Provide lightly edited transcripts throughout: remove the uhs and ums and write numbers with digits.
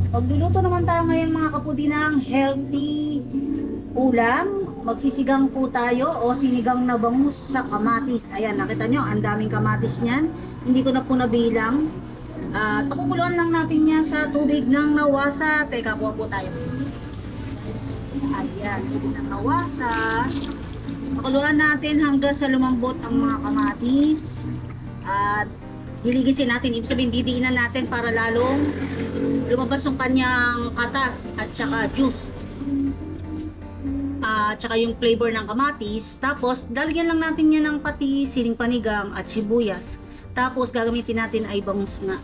Magluluto naman tayo ngayon mga kapudi ng healthy ulam. Magsisigang po tayo o sinigang na bangus sa kamatis. Ayan, nakita nyo, ang daming kamatis niyan. Hindi ko na po nabilang. At pakukuluan lang natin yan sa tubig ng nawasa. Teka, kuha po tayo. Ayan, tubig ng nawasa. Pakuluan natin hanggang sa lumambot ang mga kamatis. At hiligisin natin, ibig sabihin didiinan natin para lalong lumabas yung kanyang katas at saka juice at saka yung flavor ng kamatis. Tapos lalagyan lang natin yan ng pati siling panigang at sibuyas. Tapos gagamitin natin ay bangus nga.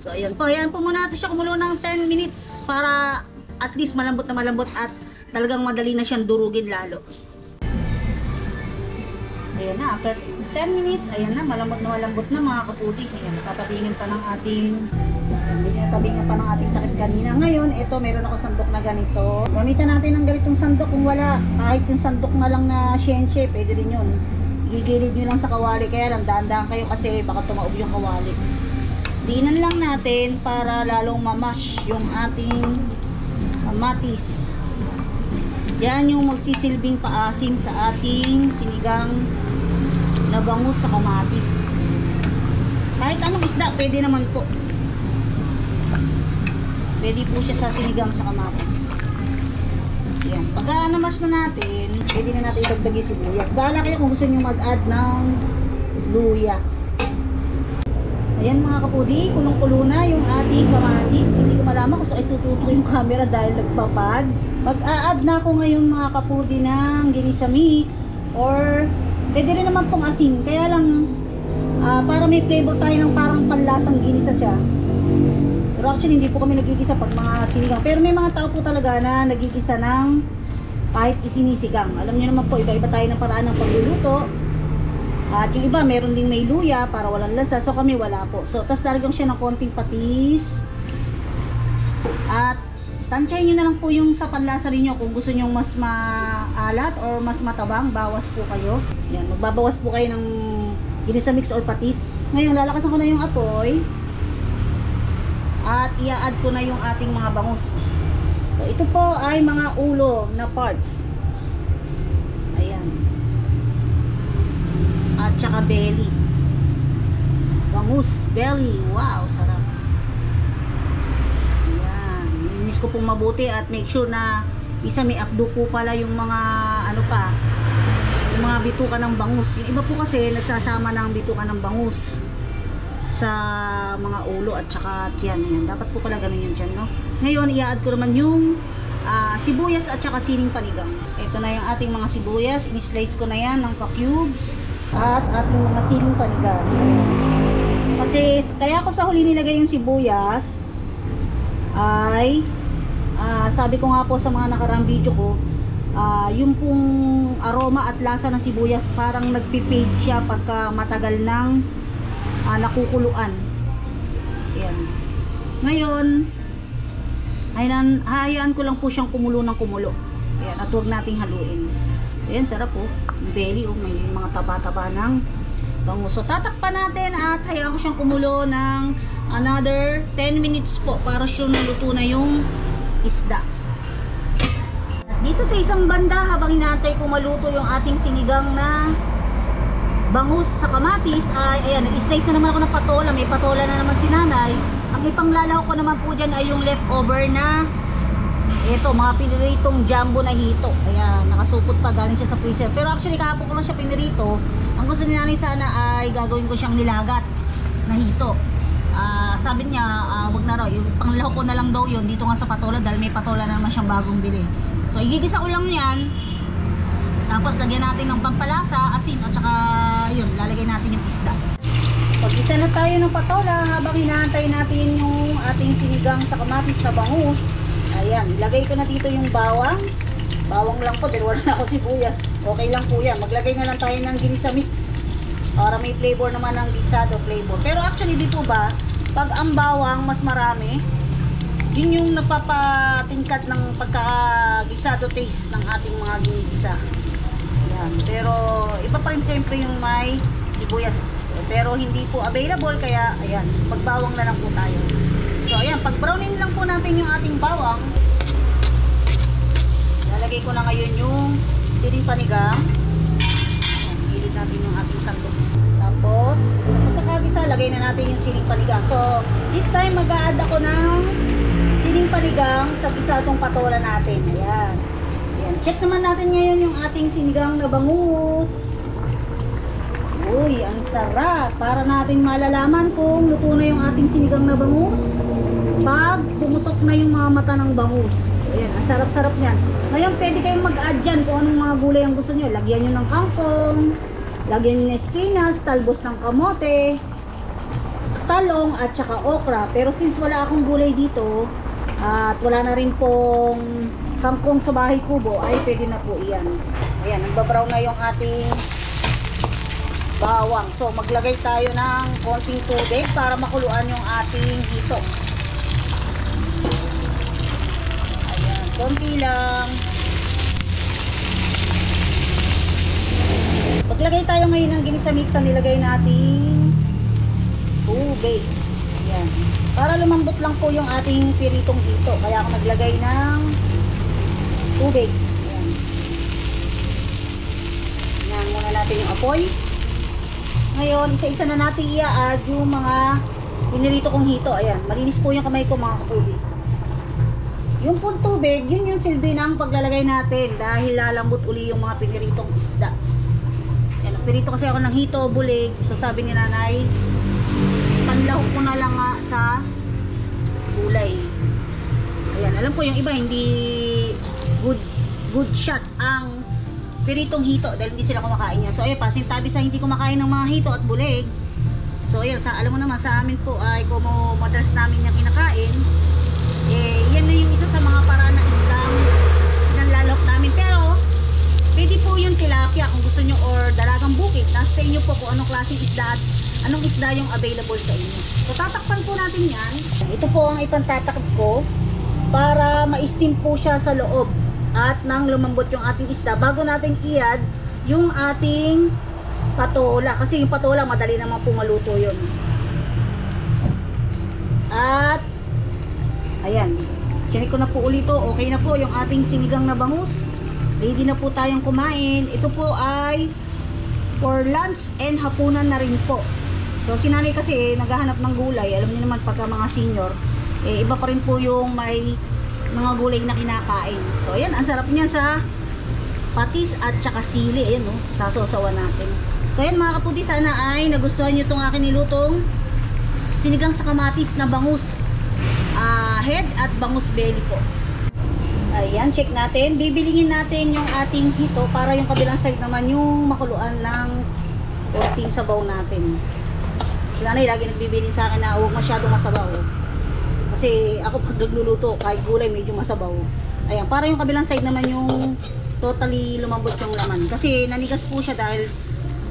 So ayan po muna natin siya kumulo ng 10 minutes para at least malambot na malambot at talagang madali na siyang durugin lalo. Ayan na, after 10 minutes, ayan na, malambot na mga kapudi. Ayan, tatabingin pa ng ating takip kanina. Ngayon, ito, meron ako sandok na ganito. Gamitan natin ng ganitong sandok kung wala. Kahit yung sandok na lang na shenche, pwede rin yun. Gigilid nyo lang sa kawali, kaya lang dahan-dahan kayo kasi baka tumaob yung kawali. Diinan lang natin para lalong mamash yung ating kamatis. Yan yung magsisilbing paasim sa ating sinigang na bangus sa kamatis. Kahit anong isda, pwede naman po. Pwede po siya sa sinigang sa kamatis. Yan. Pagka namas na natin, pwede na natin idagdag yung sibuyas. Bahala kayo kung gusto nyo mag-add ng luya. Ayan mga kapudi, kulong-kulo na yung ating kamatis. Hindi ko malaman kung saan itututok yung camera dahil nagpapad. Mag-a-add na ako ngayon mga kapudi ng ginisa mix or pwede rin naman pong asin. Kaya lang para may flavor tayo ng parang panlasang ginisa siya. Pero actually hindi po kami nagigisa pag mga sinigang. Pero may mga tao po talaga na nagigisa ng kahit isinisigang. Alam niyo naman po, iba-iba tayo ng paraan ng pagluluto. At yung iba, meron din may luya para walang lasa. So kami wala po. So, tapos lalagyan siya ng konting patis. At tansyahin nyo na lang po yung sa panlasa ninyo. Kung gusto nyo mas maalat or mas matabang, bawas po kayo. Yan, magbabawas po kayo ng ginisa mix or patis. Ngayon, lalakasan ko na yung apoy. At i-add ko na yung ating mga bangus. So, ito po ay mga ulo na parts. Ayan. At saka belly. Bangus, belly. Wow, sarap. Ayan. Nilinis ko pong mabuti at make sure na isa may abdo po pala yung mga ano pa, yung mga bituka ng bangus. Yung iba po kasi nagsasama ng bituka ng bangus sa mga ulo at saka tiyan. Yan. Dapat po pala ganun yung tiyan, no? Ngayon, i-add ko naman yung sibuyas at saka siling panigang. Ito na yung ating mga sibuyas. In-slice ko na yan ng pa-cubes. At ating mga siling panigang. Kasi, kaya ko sa huli nilagay yung sibuyas ay sabi ko nga po sa mga nakaraang video ko, yung pong aroma at lasa ng sibuyas parang nagpipade siya pagka matagal ng nakukuluan. Ayan. Ngayon, hayaan ko lang po siyang kumulo ng kumulo. Ayan, at huwag nating haluin. Ayan, sarap po. Belly, may mga taba-taba ng bangus. So, tatakpan natin at hayaan ko siyang kumulo ng another 10 minutes po para sure naluto na yung isda. Dito sa isang banda, habang inaantay ko maluto yung ating sinigang na bangus sa kamatis, ay ayan, nag-slice na naman ako ng patola. May patola na naman si nanay. Ang ipanglalaw ko naman po dyan ay yung leftover na ito, mga piniritong jumbo na hito. Ayan, nakasupot pa, galing siya sa freezer. Pero actually kahapon ko lang siya pinirito. Ang gusto ni nanay sana ay gagawin ko siyang nilagat na hito. Sabi niya, wag na raw, yung panglaho ko na lang daw yun dito nga sa patola dahil may patola na naman siyang bagong bili. So igigisa ko lang yan. Tapos lagyan natin ng pampalasa, asin at saka yun, lalagay natin yung isda. Pag-isa na tayo ng patola habang hinaantay natin yung ating sinigang sa kamatis na bangus. Ayan, ilagay ko na dito yung bawang. Bawang lang po, dahil wala na ako sibuyas. Okay lang po yan. Maglagay na lang tayo ng ginisa mix para may flavor naman ng gisado flavor. Pero actually dito ba, pag ang bawang mas marami, yun yung napapatingkat ng pagka-gisado taste ng ating mga ginisa. Yan. Pero iba pa rin siyempre yung may sibuyas. Pero hindi po available kaya ayan, pagbawang na lang po tayo. So ayan, pag brownin lang po natin yung ating panigang. Hilit natin yung ating sandok. Tapos, pagkakagisa, lagay na natin yung siling panigang. So, this time mag-a-add ako ng siling panigang sa gisadong patola natin. Ayan. Ayan. Check naman natin ngayon yung ating sinigang na bangus. Uy, ang sarap. Para natin malalaman kung luto na yung ating sinigang na bangus pag pumutok na yung mga mata ng bangus. Ayan, ang sarap-sarap niyan. Ngayon, pwede kayong mag-add dyan kung anong mga gulay ang gusto nyo. Lagyan nyo ng kangkong, lagyan nyo ng spinach, talbos ng kamote, talong, at saka okra. Pero since wala akong gulay dito, at wala na rin pong kangkong sa bahay kubo, ay pwede na po iyan. Ayan, nagbabrown na yung ating bawang. So, maglagay tayo ng konting tubig para makuluan yung ating hito. Ayan, konti lang. Paglagay tayo ngayon ng ginisa-mix, nilagay natin tubig. Ayan. Para lumambot lang po yung ating piritong hito. Kaya ako naglagay ng tubig. Ayan. Ayan, muna natin yung apoy. Ngayon, isa-isa na natin i-add yung mga pinirito kong hito. Ayan, malinis po yung kamay ko mga kapudi. Yung pong tubig, yun yung silbi ng paglalagay natin dahil lalambot uli yung mga piniritong isda. Ayan, pinirito kasi ako ng hito, bulig. So sabi ni nanay, panlahok ko na lang nga sa gulay. Ayan, alam ko yung iba hindi good shot ang piritong hito dahil hindi sila kumakain niya. So ayun, pasintabi sa hindi kumakain ng mga hito at bulig. So ayun, alam mo naman sa amin po ay kung madalas namin yung kinakain, yan na yung isa sa mga paraan na isdang lalahok namin. Pero pwede po yung tilapia kung gusto nyo, or dalagang bukid. Nasa inyo po kung anong klaseng isda at anong isda yung available sa inyo. So tatakpan po natin yan. Ito po ang ipantatakip ko para ma-steam po siya sa loob at nang lumambot yung ating isda bago natin i-add yung ating patola, kasi yung patola madali naman po maluto yun. At ayan, chinik ko na po ulit to. Okay na po yung ating sinigang na bangus. Ready na po tayong kumain. Ito po ay for lunch and hapunan na rin po. So si nanay kasi naghahanap ng gulay. Alam niyo naman pagka mga senior, iba pa rin po yung may mga gulay na kinakain. So ayan, ang sarap niyan sa patis at saka sili. Ayan o, sasosawan natin. So ayan mga kaputi, sana ay nagustuhan nyo itong akin nilutong sinigang sa kamatis na bangus head at bangus belly po. Ayan, check natin. Bibilingin natin yung ating hito para yung kabilang side naman yung makuluan ng konting sabaw natin. Si nanay lagi nagbibilin sa akin na huwag masyadong masabaw. Kasi ako pag nagluluto, kahit gulay medyo masabaw. Ayan, para yung kabilang side naman yung totally lumambot yung laman. Kasi nanigas po siya dahil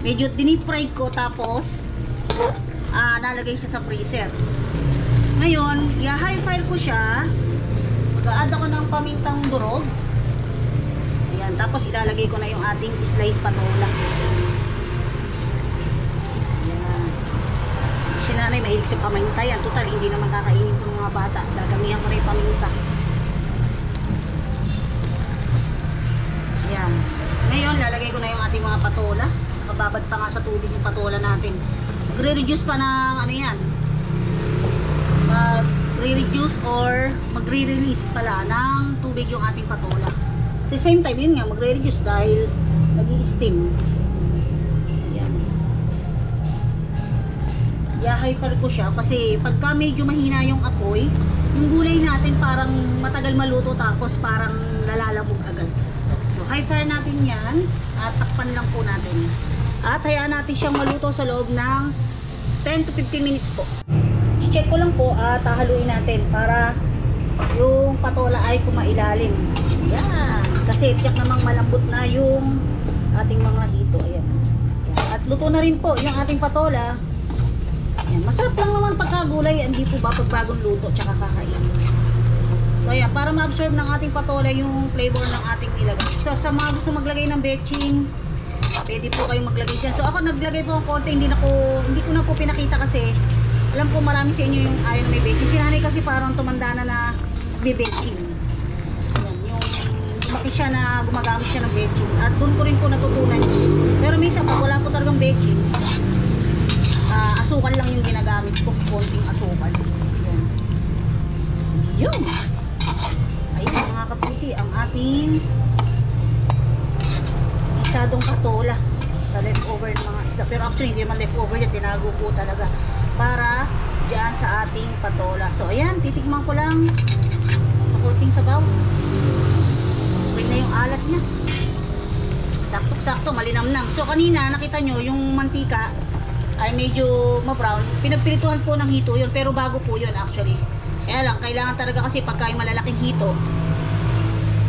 medyo dinip-fried ko, tapos nalagay siya sa freezer. Ngayon, i-high fire ko siya. Mag-a-add ako ng pamintang durog. Ayan, tapos ilalagay ko na yung ating slice patola. Si nanay mahilig sa paminta yan. Total, hindi naman kakainin ko ng mga bata. Dadamihan ko na yung paminta. Ayan. Ngayon, lalagay ko na yung ating mga patola. Nakababad pa nga sa tubig yung patola natin. Magre-reduce pa ng ano yan. Magre-reduce or magre-release pala ng tubig yung ating patola. At the same time, yun nga, magre-reduce dahil nag-i-steam. I-high fire ko siya kasi pagka medyo mahina yung apoy, yung gulay natin parang matagal maluto tapos parang nalalabog agad. So high fire natin yan at takpan lang po natin. At hayaan natin siyang maluto sa loob ng 10 to 15 minutes po. I-check ko lang po at hahaluin natin para yung patola ay kumailalim. Yan. Kasi tiyak namang malambot na yung ating mga hito. Ayan. At luto na rin po yung ating patola. Ayan, masarap lang naman pagkagulay, hindi po ba pag bagong luto tsaka kakainin. So ayan, para ma-absorb ng ating patola yung flavor ng ating nilagay. So sa mga gusto maglagay ng betchin, pwede po kayong maglagay siya. So ako naglagay po ng konti, hindi ko na po pinakita kasi alam ko marami sa inyo yung ayaw na may betchin. Si nanay kasi parang tumanda na na betchin. Ayan, yung lumaki siya na gumagamit siya ng betchin. At doon ko rin po natutunan. Pero minsan pag wala po talagang betchin, asukal lang yung ginagamit ko. Konting asukal. Yan. Yun. Ayun mga kaputi, ang ating isadong patola sa leftover ng mga isda. Pero actually, hindi naman leftover yan. Tinago po talaga para dyan sa ating patola. So, ayan. Titikman ko lang sa konting sabaw. Okay na yung alat niya. Sakto-sakto, malinamnam. So, kanina, nakita nyo, yung mantika ay medyo ma-brown. Pinagpirituhan po ng hito yun. Pero bago po yun actually. Kaya lang, kailangan talaga kasi pagka yung malalaking hito,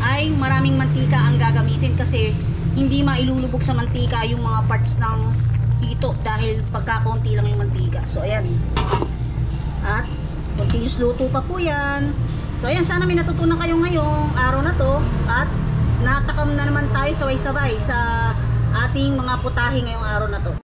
ay maraming mantika ang gagamitin kasi hindi mailulubog sa mantika yung mga parts ng hito dahil pagkakaunti lang yung mantika. So ayan. At continuous luto pa po yan. So ayan, sana may natutunan kayo ngayong araw na to at natakam na naman tayo sabay-sabay sa ating mga putahe ngayong araw na to.